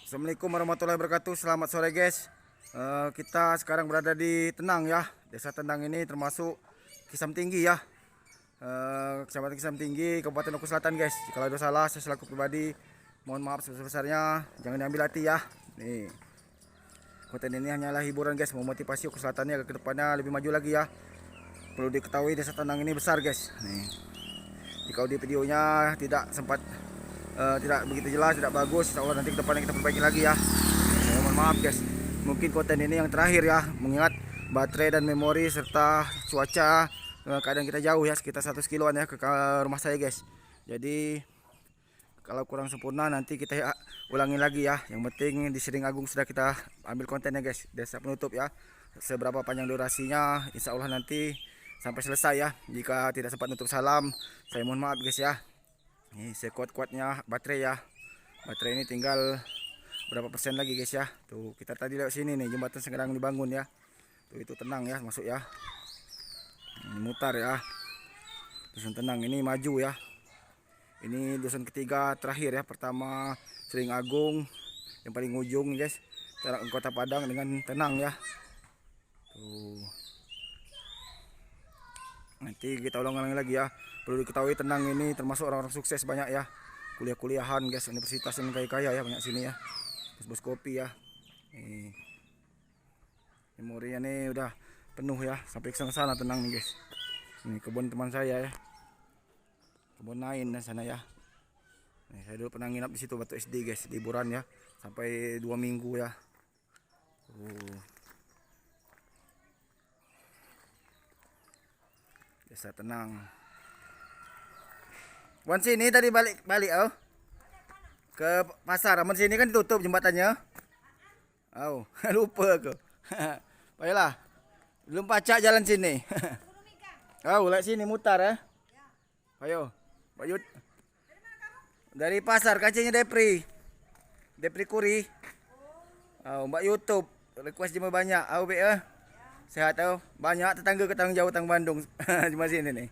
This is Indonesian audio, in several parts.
Assalamualaikum warahmatullahi wabarakatuh. Selamat sore guys. Kita sekarang berada di Tenang ya. Desa Tenang ini termasuk Kisam Tinggi ya. Kecamatan Kisam Tinggi, Kabupaten Oku Selatan guys. Kalau ada salah saya selaku pribadi mohon maaf sebesar-besarnya. Jangan diambil hati ya. Nih. Konten ini hanyalah hiburan guys, memotivasi Oku Selatannya ke depannya lebih maju lagi ya. Perlu diketahui Desa Tenang ini besar guys. Nih. Jika di videonya tidak sempat tidak begitu jelas, tidak bagus, insya Allah nanti ke depannya kita perbaiki lagi ya. Mohon maaf guys, mungkin konten ini yang terakhir ya, mengingat baterai dan memori serta cuaca keadaan kita jauh ya, sekitar 100 kiloan ya ke rumah saya guys. Jadi kalau kurang sempurna nanti kita ya, ulangi lagi ya. Yang penting di Sering Agung sudah kita ambil kontennya guys. Desa penutup ya, seberapa panjang durasinya insya Allah nanti sampai selesai ya. Jika tidak sempat nutup salam, saya mohon maaf guys ya. Ini sekuat-kuatnya baterai ya. Baterai ini tinggal berapa persen lagi guys ya. Tuh kita tadi lewat sini nih, jembatan sedang dibangun ya. Tuh itu Tenang ya, masuk ya. Ini mutar ya. Dusun Tenang ini maju ya. Ini dusun ketiga terakhir ya. Pertama Sering Agung yang paling ujung guys. Jarak ke Kota Padang dengan Tenang ya. Tuh. Nanti kita ulang-ulang lagi ya. Perlu diketahui Tenang ini termasuk orang-orang sukses banyak ya. Kuliah-kuliahan guys, universitas yang kaya-kaya ya banyak sini ya. Bos-bos kopi ya. Nih. Memorinya nih udah penuh ya, sampai ke sana Tenang nih guys. Ini kebun teman saya ya. Kebun lain di sana ya. Nih, saya dulu pernah nginap di situ waktu SD guys, liburan ya. Sampai 2 minggu ya. Desa Tenang. Wan sini tadi balik oh. Ke pasar. Aman sini kan ditutup jembatannya. Oh, lupa aku. Baiklah. Belum pacak jalan sini. Oh, lewat sini mutar ya. Ayo. Pak Yud. Dari pasar kacanya Depri. Depri Kuri. Oh, Mbak YouTube. Request cuma banyak. Oh, Be ya. Sehat tau. Banyak tetangga jauh tang Bandung. Cuma sini nih.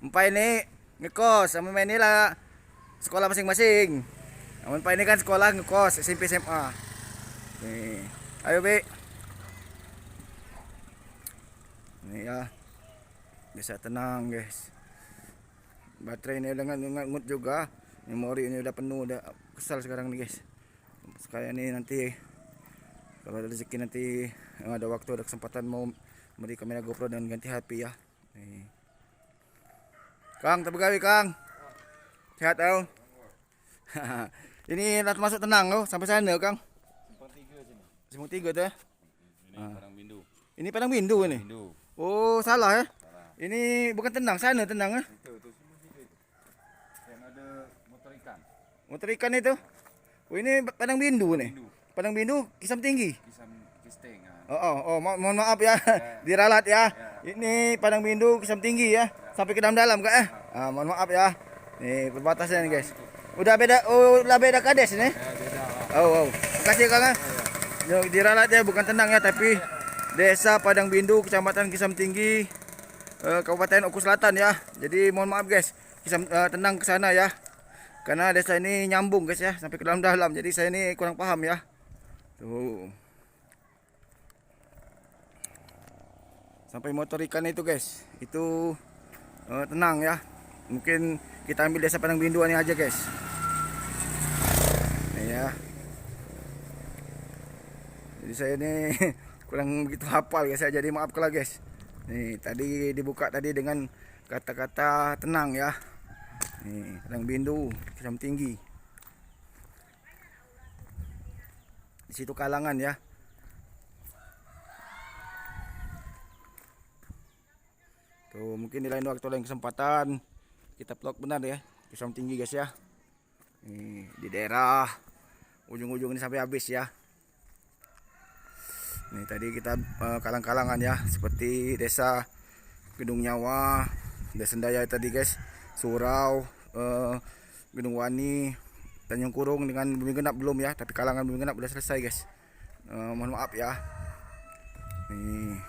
Empai ini ngekos sama main ini lah sekolah masing-masing. Namun Pak ini kan sekolah ngekos SMP SMA. Nih, ayo Be. Nih ya, Desa Tenang guys. Baterai ini udah ngut juga, memori ini udah penuh, udah kesal sekarang nih guys. Sekalian ini nanti kalau ada rezeki nanti ada waktu ada kesempatan mau beli kamera GoPro dan ganti HP ya. Nih. Kang, terbegawi Kang. Sehat tau. Ini nanti masuk Tenang loh, sampai sana Kang. Simpang 3 tuh ya. Ini Padang Bindu. Ini Padang Bindu ini. Bindu. Oh, salah ya. Ini bukan Tenang, sana Tenang ya. Itu Simpang 3 itu. Yang ada motor ikan. Motor ikan itu. Oh, ini Padang Bindu nih. Bindu. Padang Bindu Kisam Tinggi. Kisam Kisteng. Oh, mohon maaf ya. Diralat ya. Ini Padang Bindu Kisam Tinggi ya. Sampai ke dalam Kak ya. Mohon maaf ya. Nih perbatasan guys. Udah beda kades ini. Beda. Oh. Makasih Kang. Diralat ya, bukan Tenang ya, tapi Desa Padang Bindu, Kecamatan Kisam Tinggi, Kabupaten Oku Selatan ya. Jadi mohon maaf guys, Tenang ke sana ya. Karena desa ini nyambung guys ya, sampai ke dalam-dalam. Jadi saya ini kurang paham ya. Tuh. Sampai motor ikan itu guys. Itu Tenang ya. Mungkin kita ambil Desa Padang Bindu ini aja guys. Nih ya. Jadi saya ini kurang begitu hafal guys ya, jadi maaf kalau guys. Nih tadi dibuka tadi dengan kata-kata Tenang ya. Nih Padang Bindu Kisam Tinggi. Di situ Kalangan ya. Tuh mungkin di lain waktu lain kesempatan kita vlog benar ya Kisam Tinggi guys ya. Nih di daerah ujung-ujung ini sampai habis ya. Nih tadi kita kalang-kalangan ya, seperti Desa Gedung Nyawa, Desa Sendaya tadi guys, Surau, Gedung Wani, Tanjung Kurung dengan Bumi Genap belum ya, tapi kalangan Bumi Genap udah selesai guys. Mohon maaf ya. Nih.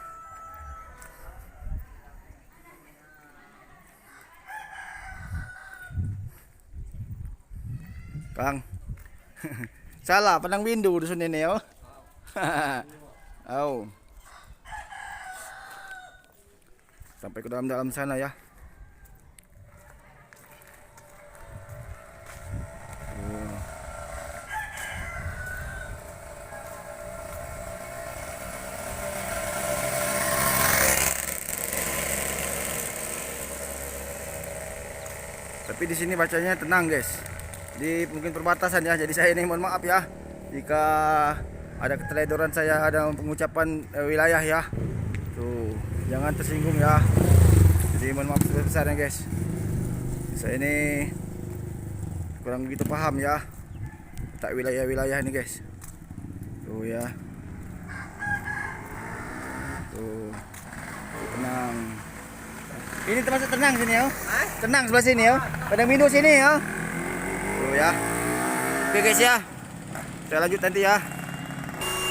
Kang. Salah, Padang Bindu dusun ini yo. Oh. Sampai ke dalam-dalam sana ya. Oh. Tapi di sini bacanya tenang, guys. Di mungkin perbatasan ya. Jadi saya ini mohon maaf ya jika ada keteledoran saya ada pengucapan wilayah ya. Tuh, jangan tersinggung ya. Jadi mohon maaf sebesar-besarnya, guys. Saya ini kurang begitu paham ya tak wilayah-wilayah ini, guys. Tuh ya. Tuh. Tenang. Ini termasuk tenang sini ya. Tenang sebelah sini ya. Padang Bindu sini ya. Tuh ya. Oke guys ya. Saya lanjut nanti ya.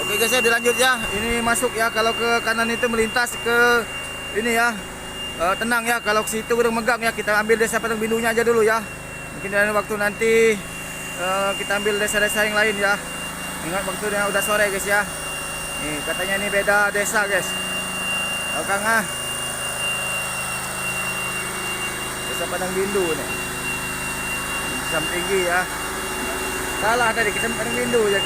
Oke guys ya, dilanjut ya. Ini masuk ya. Kalau ke kanan itu melintas ke ini ya. Tenang ya. Kalau ke situ udah megang ya. Kita ambil desa Padang Bindunya aja dulu ya. Mungkin dalam waktu nanti kita ambil desa-desa yang lain ya. Ingat waktunya udah sore guys ya. Nih katanya ini beda desa guys. Kang ah. Desa Padang Bindu nih. Kisam tinggi ya. Salah tadi Kisam Padang Bindu ya.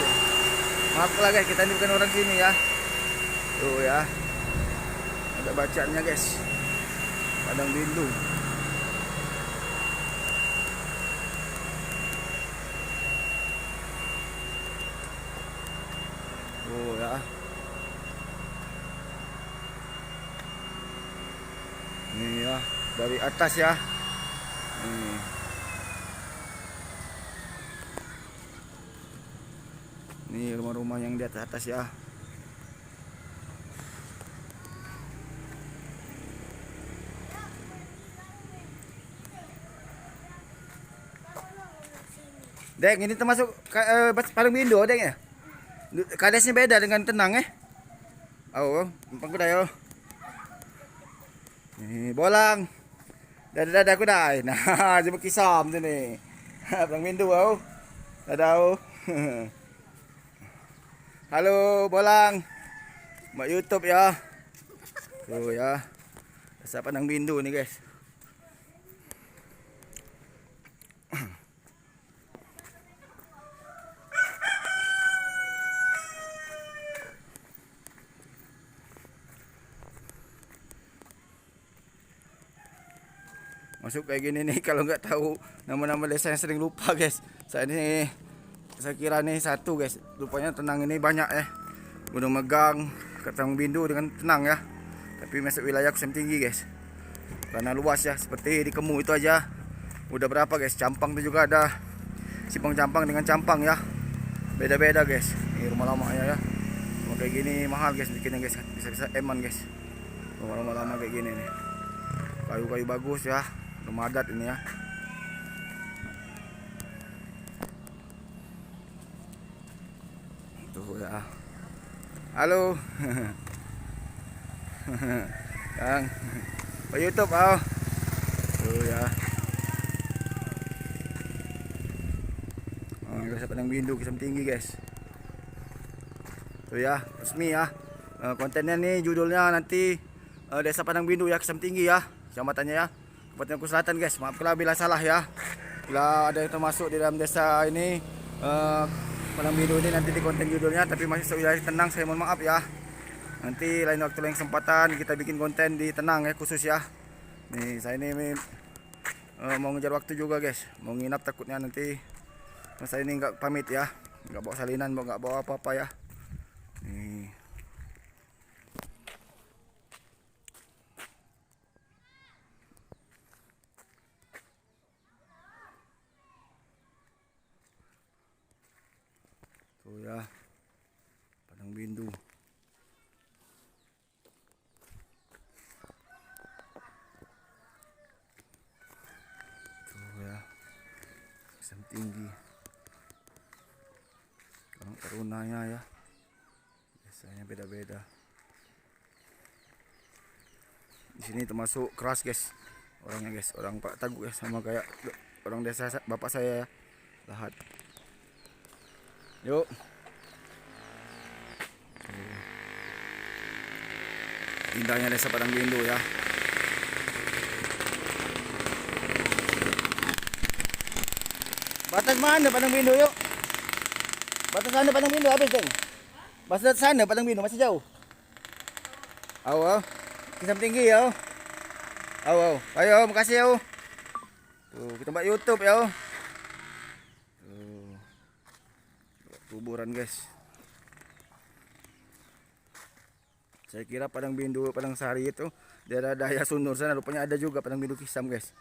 Maaf lah guys, kita ini bukan orang sini ya. Tuh ya. Ada bacaannya guys. Padang Bindu. Tuh ya. Ini ya, dari atas ya. Ini rumah-rumah yang di atas ya. Deng, ini termasuk Padang Bindu, Deng ya? Kadesnya beda dengan tenang Oh, kuda yo. Nih, bolang. Dadah aku dah. Nah, jemput kisam tu ni. Padang Bindu oh. Dadah oh. Halo, bolang. Mak YouTube ya. Tuh ya. Desa Padang Bindu ni guys. Masuk kayak gini nih kalau nggak tahu nama-nama desa yang sering lupa guys. Saya kira nih satu guys. Rupanya tenang ini banyak Udah megang Padang Bindu dengan tenang ya. Tapi masuk wilayah Kusam Tinggi guys. Karena luas ya, seperti di Kemu itu aja. Udah berapa guys? Campang itu juga ada. Simpang Campang dengan Campang ya. Beda-beda guys. Ini rumah lama ya. Rumah kayak gini mahal guys bikinnya guys. Bisa-bisa eman guys. Rumah lama kayak gini nih. Kayu-kayu bagus ya. Rumah adat ini ya. Tuh ya. Halo. Kang. Pak YouTube oh. Tuh ya. Oh, Desa Padang Bindu Kusam Tinggi guys. Tuh ya, resmi ya. Kontennya nih judulnya nanti Desa Padang Bindu ya Kusam Tinggi ya. Kecamatannya ya. Kabupaten Oku Selatan guys. Maafkanlah bila salah ya. Bila ada yang termasuk di dalam desa ini Padang Bindu ini nanti di konten judulnya, tapi masih wilayah tenang, saya mohon maaf ya. Nanti lain waktu lain kesempatan kita bikin konten di tenang ya khusus ya. Nih saya ini mau ngejar waktu juga guys. Mau nginap takutnya nanti saya ini nggak pamit ya. Nggak bawa salinan, nggak bawa apa-apa ya. Nih. Tuh ya, Padang Bindu. Tuh ya, Kusam Tinggi. Orang tarunanya ya, biasanya beda-beda. Di sini termasuk keras guys, orangnya guys, orang Pak Tagu ya, sama kayak orang desa bapak saya ya, Lahat. Yuk. Indahnya desa Padang Bindu ya. Batas mana Padang Bindu yuk? Batas sana Padang Bindu habis deng. Batas sana Padang Bindu masih jauh. Aw, Kisam Tinggi ya. Aw. Ayo, makasih ya. Tuh, kita buat YouTube ya. Tuh. Kuburan guys. Saya kira Padang Bindu, Padang Sari itu daerah Daya Sunur sana, rupanya ada juga Padang Bindu Kisam guys.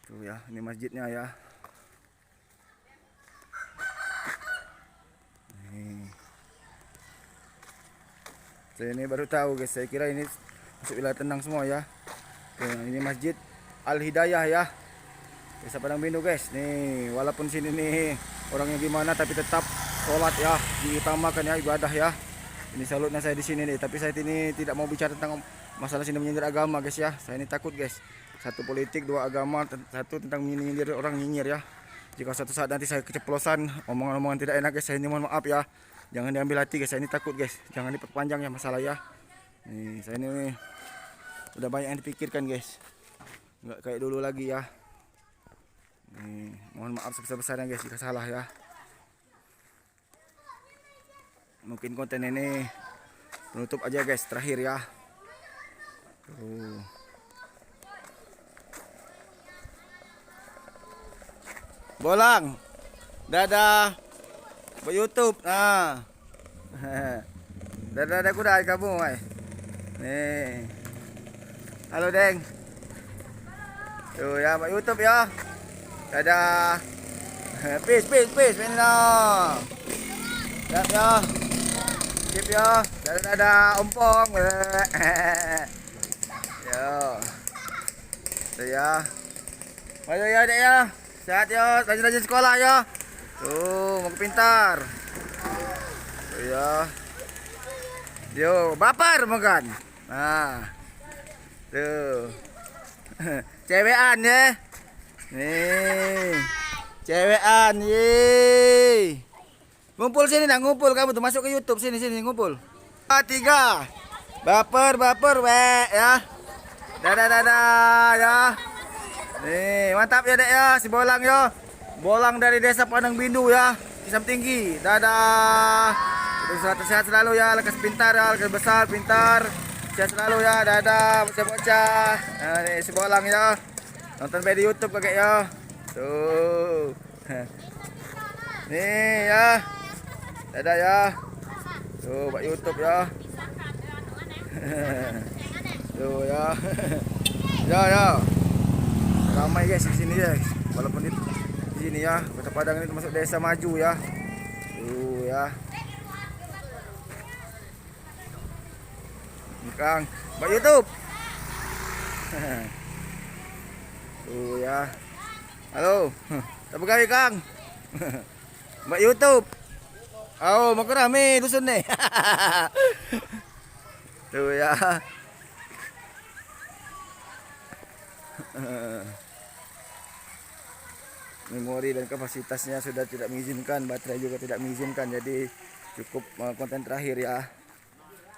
Tuh ya, ini masjidnya ya. Saya ini baru tahu guys, saya kira ini masuk wilayah tenang semua ya. Oke, ini Masjid Al Hidayah ya, desa Padang Bindu guys. Nih, walaupun sini nih orangnya gimana, tapi tetap sholat ya, diutamakan ya, ibadah ya. Ini salutnya saya di sini nih, tapi saya ini tidak mau bicara tentang masalah sini menyindir agama guys ya. Saya ini takut guys. Satu politik, dua agama, satu tentang menyindir orang nyinyir ya. Jika suatu saat nanti saya keceplosan omongan-omongan tidak enak guys, saya ini mohon maaf ya. Jangan diambil hati guys, saya ini takut guys. Jangan diperpanjang ya masalah ya. Nih, saya ini udah banyak yang dipikirkan guys. Nggak kayak dulu lagi ya. Nih, mohon maaf sebesar-besarnya guys jika salah ya. Mungkin konten ini penutup aja guys, terakhir ya. Tuh. Bolang. Dadah. Buat YouTube. Nah. Dadah kuda kamu, ay. Nih. Halo, Deng. Tuh ya, buat YouTube ya. Dadah. Peace. Minna. Dadah ya. Sip ya. Dadah ompong. Yo. Tuh ya. Ayo ya, Dek ya. Sehat ya, rajin-rajin sekolah ya. Tuh, mau pintar. Tuh ya. Yo, baper makan. Nah. Tuh. Cewekan ya. Nih. Cewekan, ye. Ngumpul sini dah, ngumpul kamu tuh masuk ke YouTube sini ngumpul. 3. Baper we ya. Dadah ya. Nih, mantap ya Dek ya, si Bolang ya. Bolang dari desa Padang Bindu ya, Kisam Tinggi. Dadah. Terus sehat selalu ya, lekas pintar ya, lekas besar, pintar. Sehat selalu ya, dadah bocah-bocah. Nah, nih si Bolang ya. Nonton video YouTube kakek ya. Tuh. Nih ya. Dadah ya. Tuh, buat YouTube ya. Tuh ya. Ya. Ramai guys di sini guys. Walaupun di sini ya, Kota Padang ini termasuk desa maju ya. Tuh ya. Ini Kang, buat YouTube. Tuh ya. Halo. Apa kabar Kang? Buat YouTube. Oh, mau rame dusun nih. Tuh ya. Memori dan kapasitasnya sudah tidak mengizinkan, baterai juga tidak mengizinkan, jadi cukup konten terakhir ya.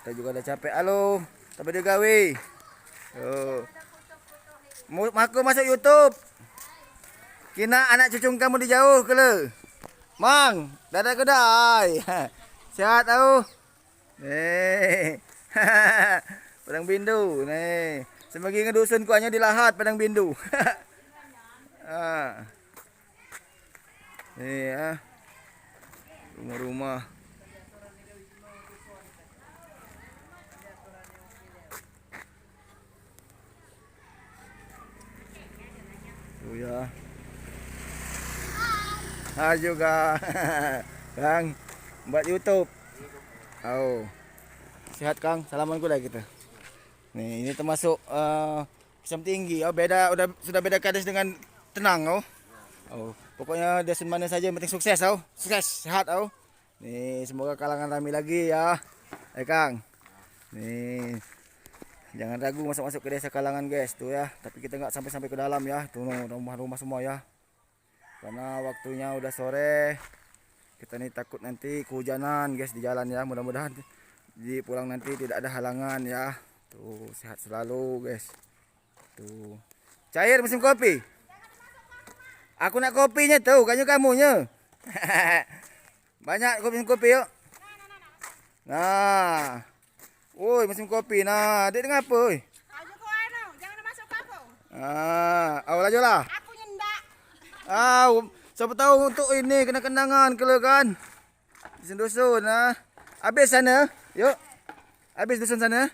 Kita juga udah capek. Halo, tapi dia gawe. Aku masuk YouTube. Kina anak cucu kamu dijauh ke le. Mang, dadah kedai. Sehat tahu. Nih. Padang Bindu nih. Semegi ngedusun ku hanya di Lahat Padang Bindu. Nih ya. Rumah-rumah. Tuh ya. Juga. Kang, buat YouTube. Oh. Sehat Kang, salamanku dah kita. Nih, ini termasuk Kisam Tinggi. Oh, sudah beda kades dengan tenang pokoknya desain mana saja yang penting sukses Sukses, sehat Nih, semoga kalangan ramai lagi ya. Kang. Nih. Jangan ragu masuk ke desa kalangan guys tuh ya. Tapi kita nggak sampai ke dalam ya. Tuh rumah-rumah semua ya. Karena waktunya udah sore. kita nih takut nanti kehujanan guys di jalan ya. Mudah-mudahan di pulang nanti tidak ada halangan ya. Tuh sehat selalu guys. Tuh cair mesin kopi. Aku nak kopinya tuh, kayaknya kamunya. Banyak kopi yuk. Nah. Woi, mesin kopi. Nah, adik ngapa, oi? Jangan masuk aku. Laju lah. Aku nyendak. Siapa tahu untuk ini kena kenangan kalau kan. Dusun-dusun nah. Habis sana. Yuk. Habis dusun sana.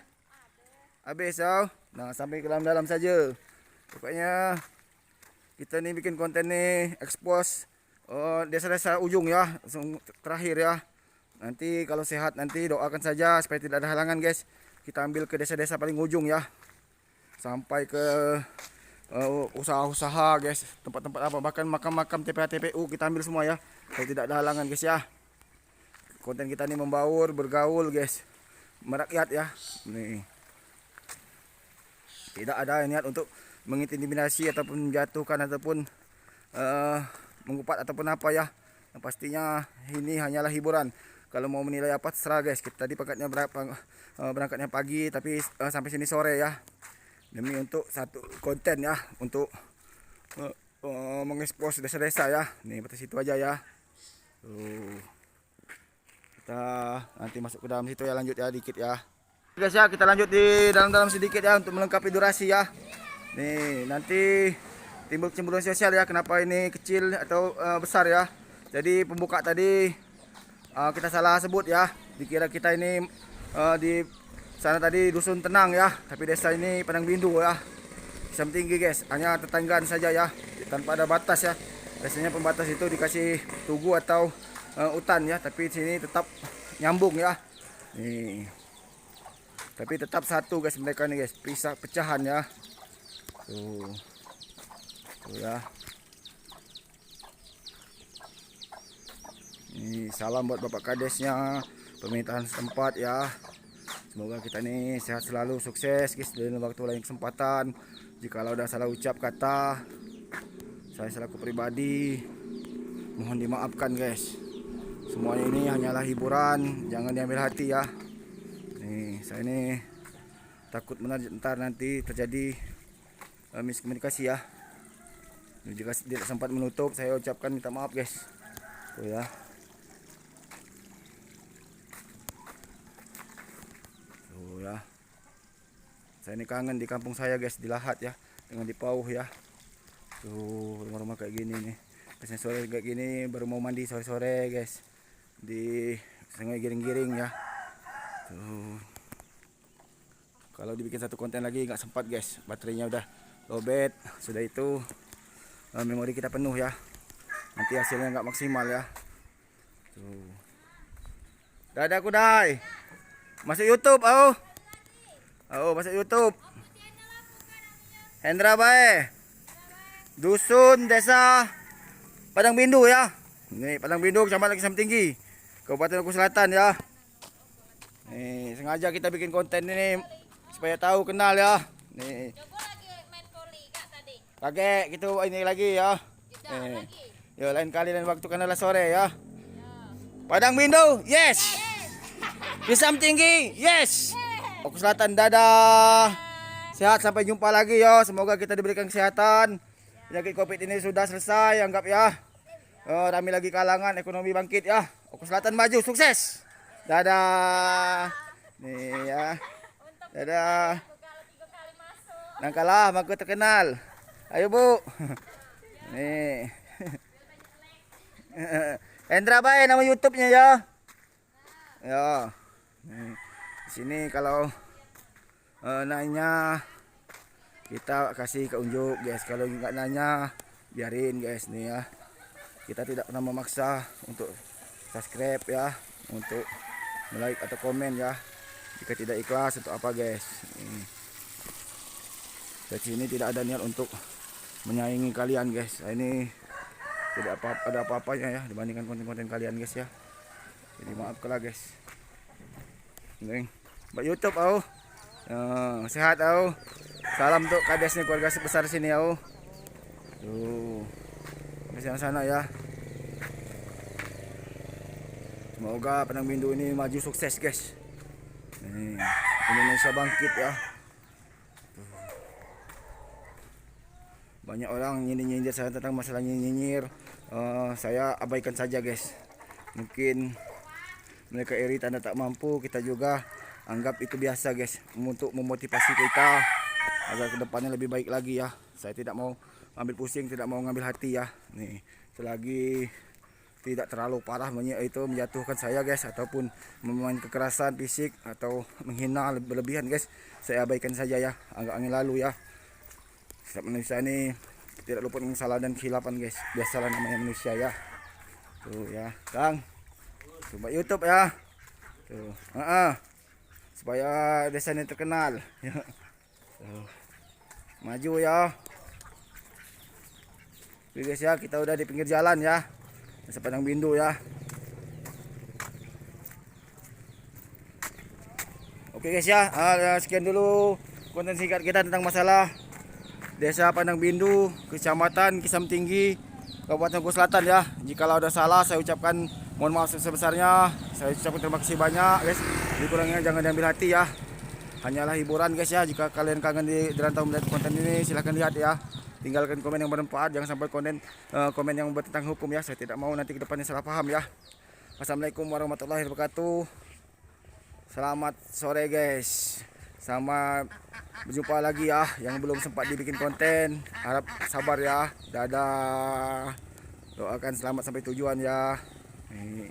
Habis tau. Nah, sampai ke dalam saja. Pokoknya kita nih bikin konten nih expose desa-desa ujung ya, langsung terakhir ya. Nanti kalau sehat nanti doakan saja supaya tidak ada halangan guys. Kita ambil ke desa-desa paling ujung ya. Sampai ke usaha-usaha guys, tempat-tempat apa, bahkan makam-makam TPA-TPU kita ambil semua ya. Supaya tidak ada halangan guys ya. Konten kita nih membaur, bergaul guys. Merakyat ya. Nih. Tidak ada niat untuk mengintimidasi ataupun menjatuhkan ataupun mengupat ataupun apa ya. Yang pastinya ini hanyalah hiburan. Kalau mau menilai apa terserah guys. Kita tadi berangkatnya pagi tapi sampai sini sore ya. Demi untuk satu konten ya, untuk mengekspos desa-desa ya. Nih batas situ aja ya. Tuh. Kita nanti masuk ke dalam situ ya, lanjut ya dikit ya. Guys ya, kita lanjut di dalam sedikit ya untuk melengkapi durasi ya. Nih, nanti timbul kecemburuan sosial ya, kenapa ini kecil atau besar ya. Jadi pembuka tadi kita salah sebut ya. Dikira kita ini di sana tadi dusun tenang ya, tapi desa ini Padang Bindu ya. Kisam tinggi guys, hanya tetanggaan saja ya, tanpa ada batas ya. Biasanya pembatas itu dikasih tugu atau hutan ya, tapi sini tetap nyambung ya. Nih. Tapi tetap satu guys mereka nih guys, pecahan ya. Tuh ya. Ini salam buat Bapak Kadesnya, pemerintahan setempat ya. Semoga kita nih sehat selalu, sukses guys. Dalam waktu lain kesempatan, jikalau udah salah ucap kata, saya selaku pribadi mohon dimaafkan guys. Semuanya ini hanyalah hiburan, jangan diambil hati ya. Nih saya ini takut benar ntar nanti terjadi miskomunikasi ya. Jika tidak sempat menutup, saya ucapkan minta maaf guys. Tuh ya. Tuh ya. Saya ini kangen di kampung saya guys, di Lahat ya, dengan di Pauh ya. Tuh rumah-rumah kayak gini nih. Biasanya sore kayak gini baru mau mandi sore-sore guys. Di sungai Giring-Giring ya. Tuh. Kalau dibikin satu konten lagi nggak sempat guys, baterainya udah lowbat. Sudah itu memori kita penuh ya, nanti hasilnya nggak maksimal ya. Tuh. Dadah kudai, masuk YouTube masuk YouTube. Hendra bae, dusun desa Padang Bindu ya. Ini Padang Bindu, Kecamatan Kisam Tinggi, Kabupaten Oku Selatan ya. Nih sengaja kita bikin konten ini supaya tahu kenal ya. Nih. Pakai gitu ini lagi ya. Ya lain kali lain waktu karena sore ya. Padang Bindu, yes. Kisam Tinggi, yes. Oku Selatan, dadah. Sehat sampai jumpa lagi ya. Semoga kita diberikan kesehatan. Penyakit Covid ini sudah selesai anggap ya. Rame lagi kalangan, ekonomi bangkit ya. Oku Selatan maju, sukses. Dadah. Nih ya. Dadah. Nangkalah aku terkenal. Ayo Bu. Nih. Hendra bae nama YouTube-nya ya. Ya. Nih. Di sini kalau nanya kita kasih ke unjuk guys. Kalau nggak nanya biarin guys nih ya. Kita tidak pernah memaksa untuk subscribe ya, untuk like atau komen ya. Jika tidak ikhlas untuk apa guys. Di sini tidak ada niat untuk menyaingi kalian guys. Ini tidak ada apa-apanya ya dibandingkan konten-konten kalian guys ya. Jadi maafkanlah guys. Neng, Mbak YouTube sehat Salam untuk kadesnya keluarga sebesar sini Tuh. Di sana ya. Semoga Padang Bindu ini maju sukses guys. Nih, Indonesia bangkit ya. Banyak orang nyindir saya tentang masalah nyinyir. Saya abaikan saja guys. Mungkin mereka iri tanda tak mampu, kita juga anggap itu biasa guys, untuk memotivasi kita agar kedepannya lebih baik lagi ya. Saya tidak mau ambil pusing, tidak mau ngambil hati ya. Nih, selagi tidak terlalu parah itu menjatuhkan saya guys, ataupun memain kekerasan fisik atau menghina berlebihan guys, saya abaikan saja ya, anggap angin lalu ya. Setiap manusia ini tidak luput dengan kesalahan dan kehilapan guys, biasalah namanya manusia ya. Tuh ya Kang, coba YouTube ya tuh, supaya desa ini terkenal ya. Tuh. Maju ya. Oke guys ya, kita udah di pinggir jalan ya, Desa Padang Bindu ya. Oke guys ya, sekian dulu konten singkat kita tentang masalah Desa Padang Bindu, Kecamatan Kisam Tinggi, Kabupaten Bogor Selatan ya. Jikalau ada salah saya ucapkan mohon maaf sebesar-besarnya. Saya ucapkan terima kasih banyak guys. Dikurangnya jangan diambil hati ya. Hanyalah hiburan guys ya. Jika kalian kangen di rantau melihat konten ini, silahkan lihat ya. Tinggalkan komen yang bermanfaat, jangan sampai komen yang bertentang hukum ya. Saya tidak mau nanti ke depannya salah paham ya. Wassalamualaikum warahmatullahi wabarakatuh. Selamat sore guys. Sama berjumpa lagi ya, yang belum sempat dibikin konten, harap sabar ya. Dadah. Doakan selamat sampai tujuan ya. Nih.